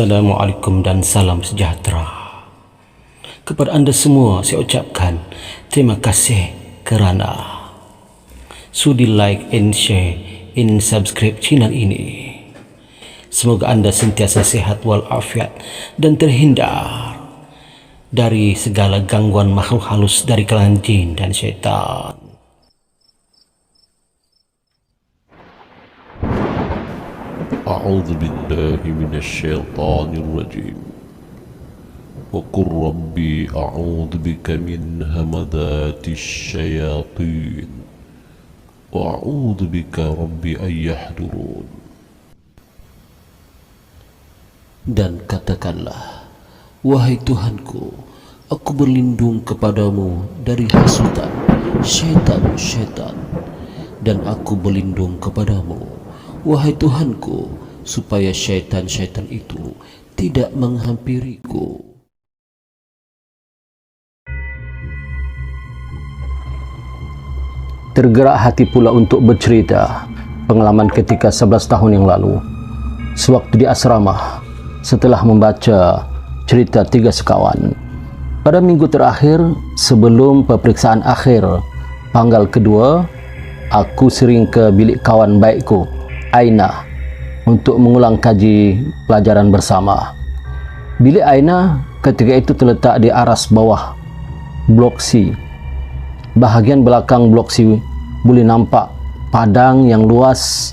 Assalamualaikum dan salam sejahtera. Kepada anda semua saya ucapkan terima kasih kerana sudi like and share and subscribe channel ini. Semoga anda sentiasa sehat walafiat dan terhindar dari segala gangguan makhluk halus dari kalangan jin dan syaitan. أعوذ بالله من الشيطان الرجيم وقل ربي أعوذ بك من همذات الشياطين وأعوذ بك ربي أن يحضرون. Dan katakanlah, wahai Tuhanku, aku berlindung kepadamu dari hasutan syaitan-syaitan, dan aku berlindung kepadamu, wahai Tuhanku, supaya syaitan-syaitan itu tidak menghampiriku. Tergerak hati pula untuk bercerita pengalaman ketika 11 tahun yang lalu, sewaktu di asrama setelah membaca cerita 3 sekawan. Pada minggu terakhir sebelum peperiksaan akhir panggal kedua, aku sering ke bilik kawan baikku Aina untuk mengulang kaji pelajaran bersama. Bilik Aina ketika itu terletak di aras bawah blok C. Bahagian belakang blok C boleh nampak padang yang luas,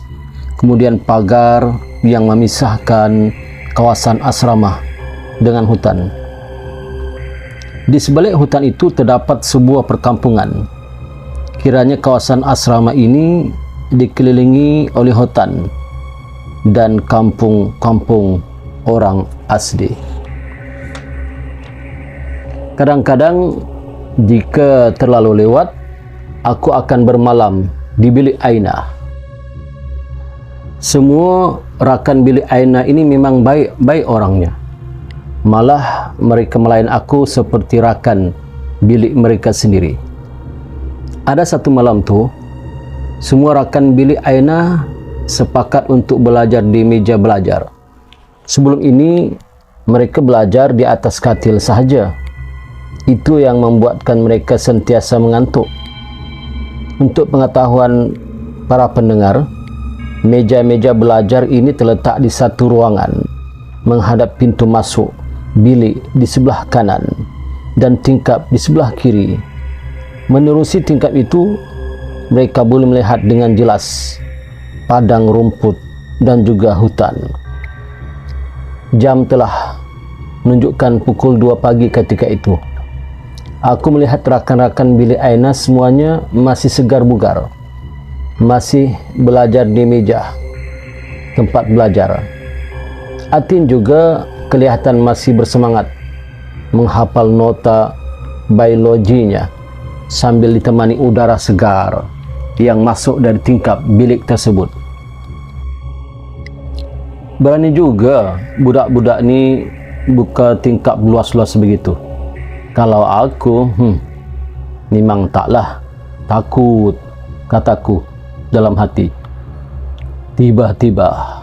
kemudian pagar yang memisahkan kawasan asrama dengan hutan. Di sebalik hutan itu terdapat sebuah perkampungan. Kiranya kawasan asrama ini dikelilingi oleh hutan dan kampung-kampung orang asli. Kadang-kadang jika terlalu lewat, aku akan bermalam di bilik Aina. Semua rakan bilik Aina ini memang baik-baik orangnya. Malah mereka melayan aku seperti rakan bilik mereka sendiri. Ada satu malam tu, semua rakan bilik Aina sepakat untuk belajar di meja belajar. Sebelum ini mereka belajar di atas katil sahaja. Itu yang membuatkan mereka sentiasa mengantuk. Untuk pengetahuan para pendengar, meja-meja belajar ini terletak di satu ruangan menghadap pintu masuk bilik di sebelah kanan dan tingkap di sebelah kiri. Menerusi tingkap itu, mereka boleh melihat dengan jelas padang rumput dan juga hutan. Jam telah menunjukkan pukul 2 pagi ketika itu. Aku melihat rakan-rakan bilik Aina semuanya masih segar bugar, masih belajar di meja tempat belajar. Atin juga kelihatan masih bersemangat menghafal nota biologinya sambil ditemani udara segar yang masuk dari tingkap bilik tersebut. Berani juga budak-budak ni buka tingkap luas-luas begitu. Kalau aku, memang taklah, takut, kataku dalam hati. Tiba-tiba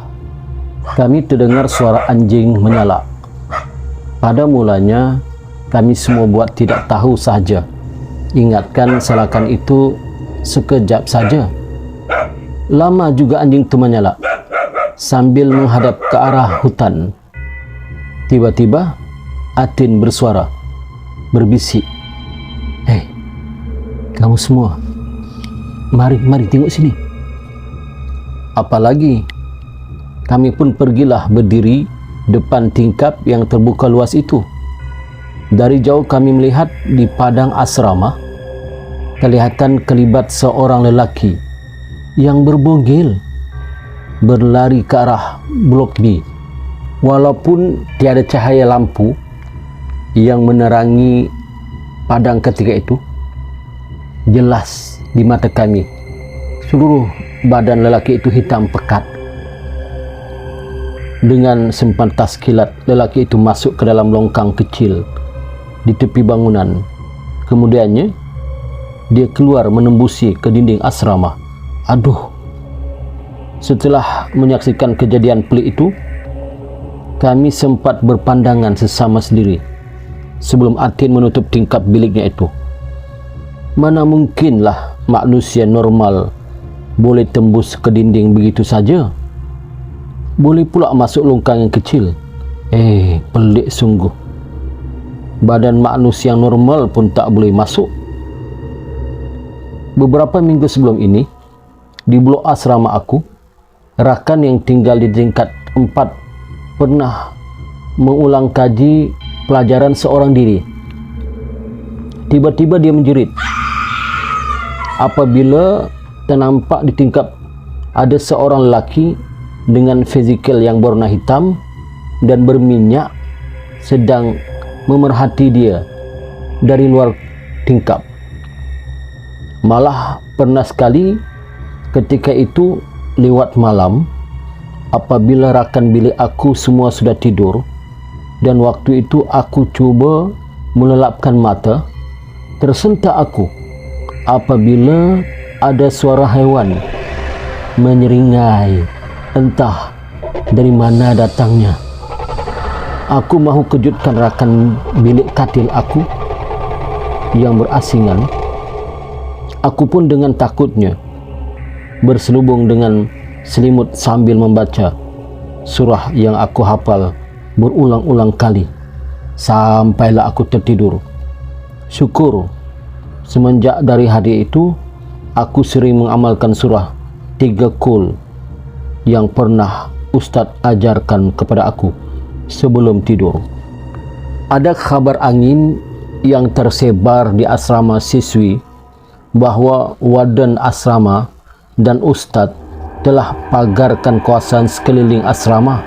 kami terdengar suara anjing menyalak. Pada mulanya kami semua buat tidak tahu saja. Ingatkan salakan itu sekejap saja. Lama juga anjing itu menyalak sambil menghadap ke arah hutan. Tiba-tiba Atin bersuara, berbisik, "Hei, kamu semua, mari tengok sini." Apalagi kami pun pergilah berdiri depan tingkap yang terbuka luas itu. Dari jauh kami melihat di padang asrama kelihatan kelibat seorang lelaki yang berbogel berlari ke arah blok B. Walaupun tiada cahaya lampu yang menerangi padang ketika itu, jelas di mata kami seluruh badan lelaki itu hitam pekat. Dengan sepantas kilat, lelaki itu masuk ke dalam longkang kecil di tepi bangunan. Kemudiannya dia keluar menembusi ke dinding asrama. Aduh, Setelah menyaksikan kejadian pelik itu, Kami sempat berpandangan sesama sendiri sebelum Atin menutup tingkap biliknya itu. Mana mungkinlah manusia normal boleh tembus ke dinding begitu saja. Boleh pula masuk longkang yang kecil. Pelik sungguh. Badan manusia yang normal pun tak boleh masuk. Beberapa minggu sebelum ini, di blok asrama aku, rakan yang tinggal di tingkat 4 pernah mengulang kaji pelajaran seorang diri. Tiba-tiba dia menjerit apabila ternampak di tingkap ada seorang lelaki dengan fizikal yang berwarna hitam dan berminyak sedang memerhati dia dari luar tingkap. Malah pernah sekali ketika itu lewat malam, apabila rakan bilik aku semua sudah tidur, dan waktu itu aku cuba melelapkan mata, tersentak aku apabila ada suara hewan menyeringai, entah dari mana datangnya. Aku mahu kejutkan rakan bilik katil aku yang berasingan. Aku pun dengan takutnya berselubung dengan selimut sambil membaca surah yang aku hafal berulang-ulang kali sampailah aku tertidur. Syukur semenjak dari hari itu aku sering mengamalkan surah 3 Qul yang pernah Ustaz ajarkan kepada aku sebelum tidur. Ada kabar angin yang tersebar di asrama siswi bahawa warden asrama dan Ustaz telah pagarkan kawasan sekeliling asrama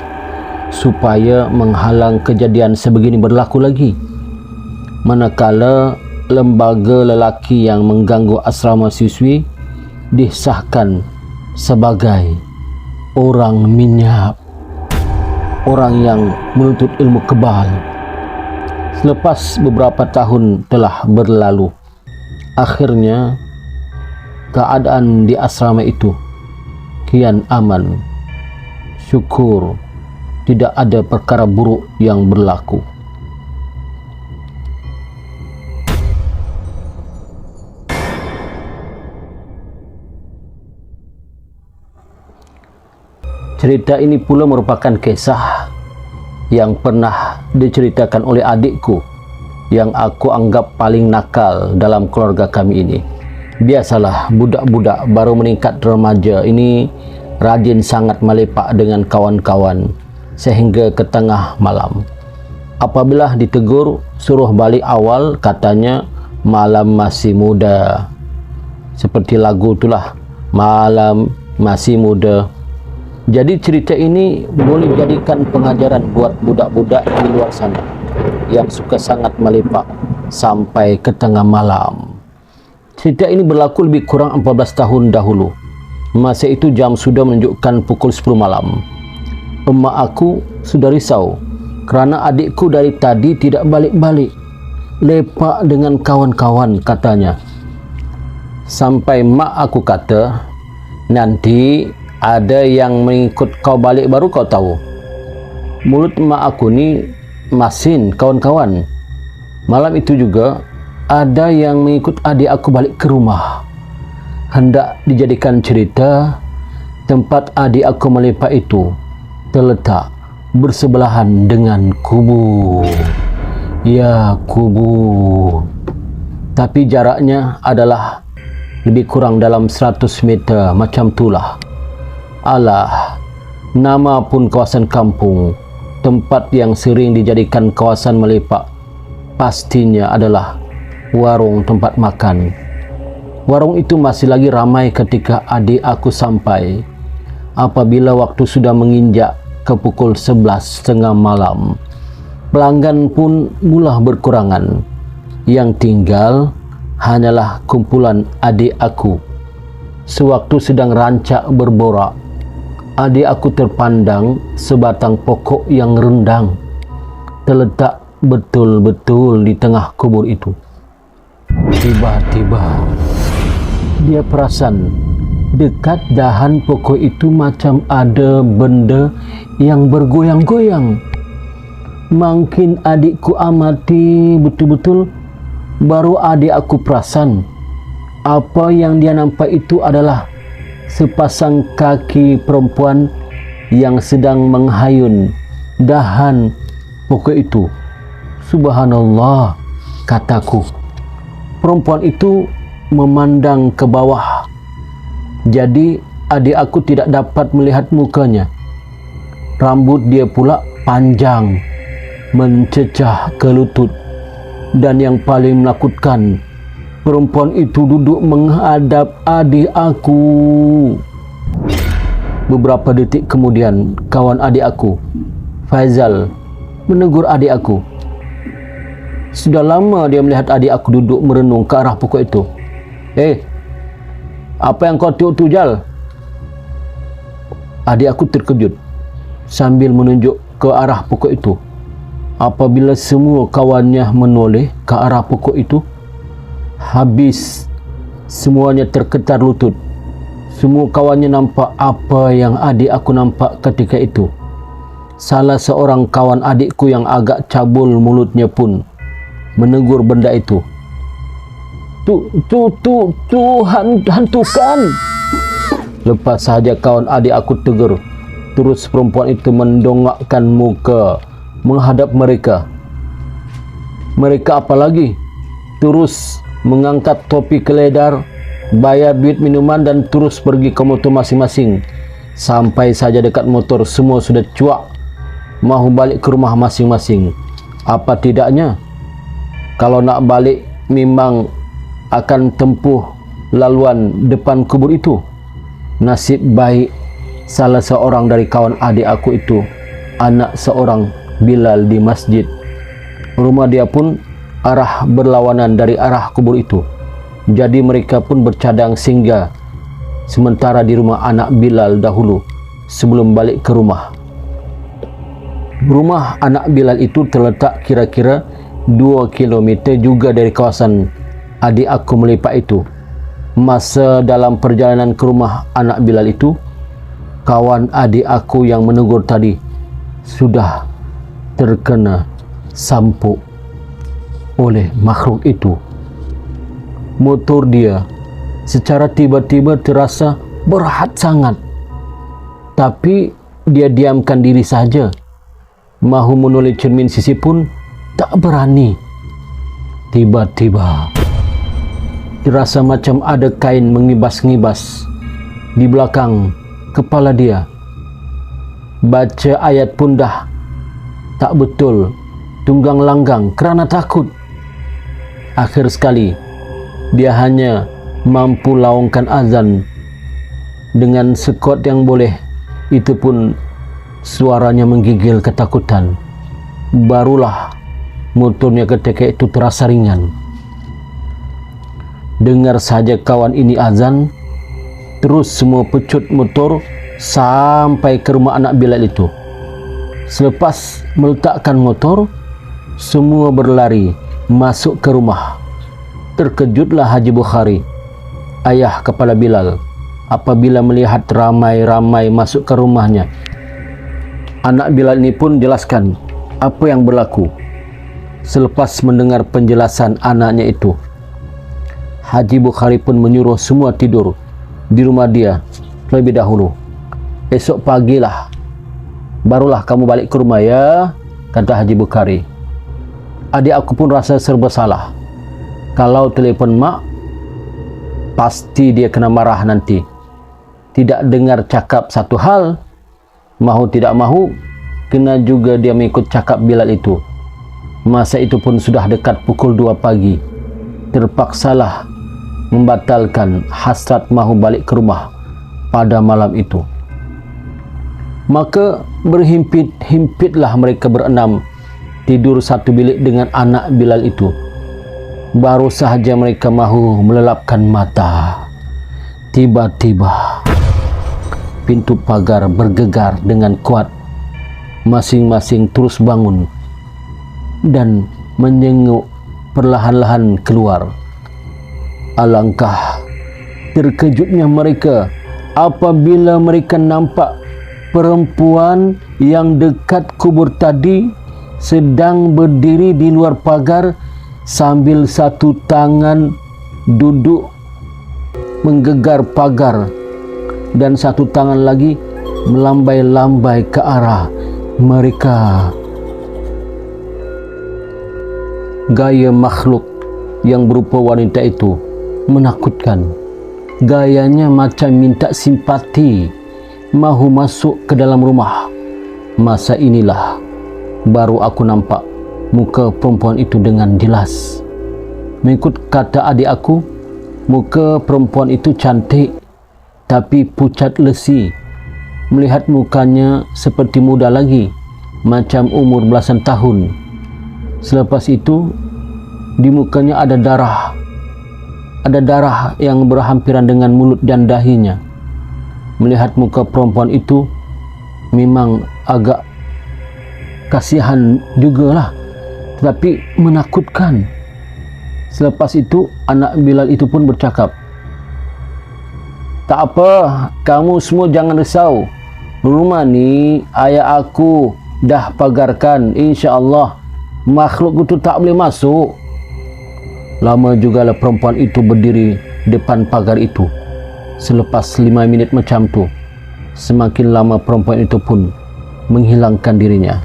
supaya menghalang kejadian sebegini berlaku lagi. Manakala lembaga lelaki yang mengganggu asrama siswi disahkan sebagai orang minyak, orang yang menuntut ilmu kebal. Selepas beberapa tahun telah berlalu, akhirnya keadaan di asrama itu kian aman. Syukur tidak ada perkara buruk yang berlaku. Cerita ini pula merupakan kisah yang pernah diceritakan oleh adikku yang aku anggap paling nakal dalam keluarga kami ini. Biasalah, budak-budak baru meningkat remaja ini rajin sangat melepak dengan kawan-kawan sehingga ke tengah malam. Apabila ditegur, suruh balik awal, katanya malam masih muda. Seperti lagu itulah, malam masih muda. Jadi cerita ini boleh jadikan pengajaran buat budak-budak di luar sana yang suka sangat melepak sampai ke tengah malam. Cerita ini berlaku lebih kurang 14 tahun dahulu. Masa itu jam sudah menunjukkan pukul 10 malam. Emak aku sudah risau kerana adikku dari tadi tidak balik-balik, lepak dengan kawan-kawan katanya. Sampai mak aku kata, nanti ada yang mengikut kau balik baru kau tahu. Mulut mak aku ni masin kawan-kawan. Malam itu juga ada yang mengikut adik aku balik ke rumah. Hendak dijadikan cerita, tempat adik aku melepak itu terletak bersebelahan dengan kubur. Ya, kubur. Tapi jaraknya adalah lebih kurang dalam 100 meter macam itulah. Alah, nama pun kawasan kampung, tempat yang sering dijadikan kawasan melepak, pastinya adalah warung tempat makan. Warung itu masih lagi ramai ketika adik aku sampai. Apabila waktu sudah menginjak ke pukul 11.30 malam, pelanggan pun mula berkurangan. Yang tinggal hanyalah kumpulan adik aku. Sewaktu sedang rancak berborak, adik aku terpandang sebatang pokok yang rendang terletak betul-betul di tengah kubur itu. Tiba-tiba dia perasan dekat dahan pokok itu macam ada benda yang bergoyang-goyang. Makin adikku amati betul-betul, baru adik aku perasan apa yang dia nampak itu adalah sepasang kaki perempuan yang sedang menghayun dahan pokok itu. Subhanallah, kataku. Perempuan itu memandang ke bawah. Jadi adik aku tidak dapat melihat mukanya. Rambut dia pula panjang, mencecah ke lutut. Dan yang paling menakutkan, perempuan itu duduk menghadap adik aku. Beberapa detik kemudian, kawan adik aku, Faizal, menegur adik aku. Sudah lama dia melihat adik aku duduk merenung ke arah pokok itu. Apa yang kau tengok tu, Jal? Adik aku terkejut sambil menunjuk ke arah pokok itu. Apabila semua kawannya menoleh ke arah pokok itu, habis semuanya terketar lutut. Semua kawannya nampak apa yang adik aku nampak ketika itu. Salah seorang kawan adikku yang agak cabul mulutnya pun menegur benda itu. Tu hantukan. Lepas sahaja kawan adik aku tegur, terus perempuan itu mendongakkan muka menghadap mereka. Mereka apa lagi? Terus mengangkat topi keledar, bayar duit minuman dan terus pergi ke motor masing-masing. Sampai saja dekat motor, semua sudah cuak mahu balik ke rumah masing-masing. Apa tidaknya, kalau nak balik memang akan tempuh laluan depan kubur itu. Nasib baik salah seorang dari kawan adik aku itu anak seorang Bilal di masjid. Rumah dia pun arah berlawanan dari arah kubur itu. Jadi mereka pun bercadang singgah sementara di rumah anak Bilal dahulu sebelum balik ke rumah. Rumah anak Bilal itu terletak kira-kira 2 km juga dari kawasan adik aku melipat itu. Masa dalam perjalanan ke rumah anak Bilal itu, kawan adik aku yang menegur tadi sudah terkena sampuk oleh makhluk itu. Motor dia secara tiba-tiba terasa berat sangat, tapi dia diamkan diri saja. Mahu menoleh cermin sisi pun tak berani. Tiba-tiba terasa macam ada kain mengibas-ngibas di belakang kepala dia. Baca ayat pun dah tak betul, tunggang langgang kerana takut. Akhir sekali dia hanya mampu laungkan azan dengan sekuat yang boleh. Itu pun suaranya menggigil ketakutan. Barulah motornya ketika itu terasa ringan. Dengar saja kawan ini azan, terus semua pecut motor sampai ke rumah anak Bilal itu. Selepas meletakkan motor, semua berlari masuk ke rumah. Terkejutlah Haji Bukhari, ayah kepada Bilal, apabila melihat ramai-ramai masuk ke rumahnya. Anak Bilal ini pun jelaskan apa yang berlaku. Selepas mendengar penjelasan anaknya itu, Haji Bukhari pun menyuruh semua tidur di rumah dia lebih dahulu. Esok pagilah barulah kamu balik ke rumah ya, kata Haji Bukhari. Adik aku pun rasa serba salah. Kalau telefon mak, pasti dia kena marah nanti. Tidak dengar cakap satu hal, mahu tidak mahu, kena juga dia mengikut cakap Bilal itu. Masa itu pun sudah dekat pukul 2 pagi. Terpaksalah membatalkan hasrat mahu balik ke rumah pada malam itu. Maka berhimpit-himpitlah mereka berenam tidur satu bilik dengan anak Bilal itu. Baru sahaja mereka mahu melelapkan mata, tiba-tiba pintu pagar bergegar dengan kuat. Masing-masing terus bangun dan menyenguk perlahan-lahan keluar. Alangkah terkejutnya mereka apabila mereka nampak perempuan yang dekat kubur tadi sedang berdiri di luar pagar sambil satu tangan duduk menggegar pagar dan satu tangan lagi melambai-lambai ke arah mereka. Gaya makhluk yang berupa wanita itu menakutkan. Gayanya macam minta simpati, mahu masuk ke dalam rumah. Masa inilah baru aku nampak muka perempuan itu dengan jelas. Mengikut kata adik aku, muka perempuan itu cantik tapi pucat lesi. Melihat mukanya seperti muda lagi, macam umur belasan tahun. Selepas itu, di mukanya ada darah. Ada darah yang berhampiran dengan mulut dan dahinya. Melihat muka perempuan itu, memang agak kasihan jugalah, tetapi menakutkan. Selepas itu, anak Bilal itu pun bercakap, "Tak apa, kamu semua jangan risau. Rumah ni ayah aku dah pagarkan, insya-Allah. Makhluk itu tak boleh masuk." Lama jugalah perempuan itu berdiri depan pagar itu. Selepas 5 minit macam tu, semakin lama perempuan itu pun menghilangkan dirinya.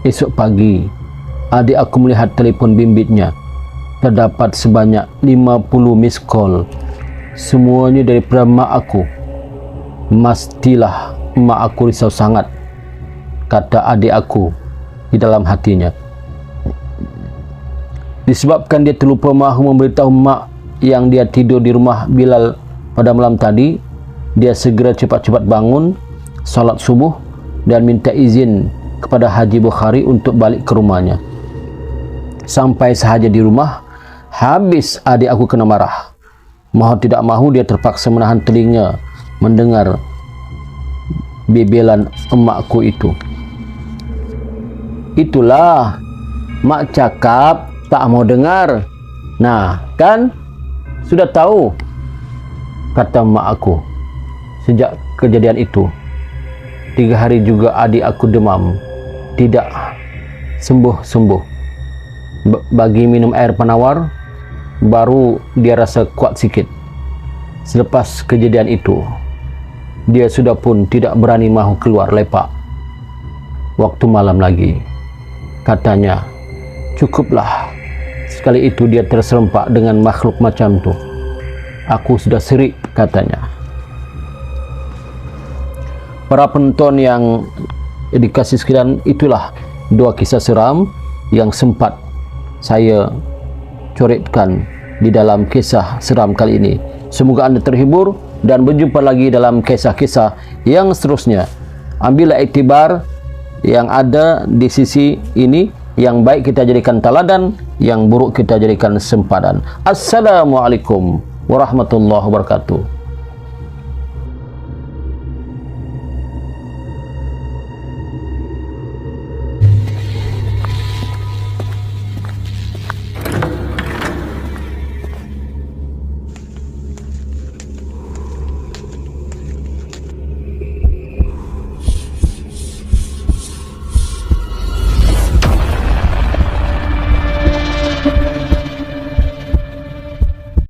Esok pagi, adik aku melihat telefon bimbitnya. Terdapat sebanyak 50 miss call. Semuanya daripada mak aku. "Mestilah mak aku risau sangat," kata adik aku di dalam hatinya. Disebabkan dia terlupa mahu memberitahu mak yang dia tidur di rumah Bilal pada malam tadi, dia segera cepat-cepat bangun, salat subuh dan minta izin kepada Haji Bukhari untuk balik ke rumahnya. Sampai sahaja di rumah, habis adik aku kena marah. Mahu tidak mahu dia terpaksa menahan telinga mendengar bebelan emakku itu. "Itulah, mak cakap tak mau dengar. Nah, kan sudah tahu," kata mak aku. Sejak kejadian itu, 3 hari juga adik aku demam, tidak sembuh-sembuh. Bagi minum air penawar, baru dia rasa kuat sikit. Selepas kejadian itu, dia sudah pun tidak berani mahu keluar lepak waktu malam lagi. Katanya, cukuplah. Sekali itu dia terserempak dengan makhluk macam tu. "Aku sudah serik," katanya. Para penonton yang dikasih sekalian, itulah 2 kisah seram yang sempat saya coretkan di dalam kisah seram kali ini. Semoga anda terhibur dan berjumpa lagi dalam kisah-kisah yang seterusnya. Ambillah iktibar yang ada di sisi ini. Yang baik kita jadikan teladan, yang buruk kita jadikan sempadan. Assalamualaikum warahmatullahi wabarakatuh.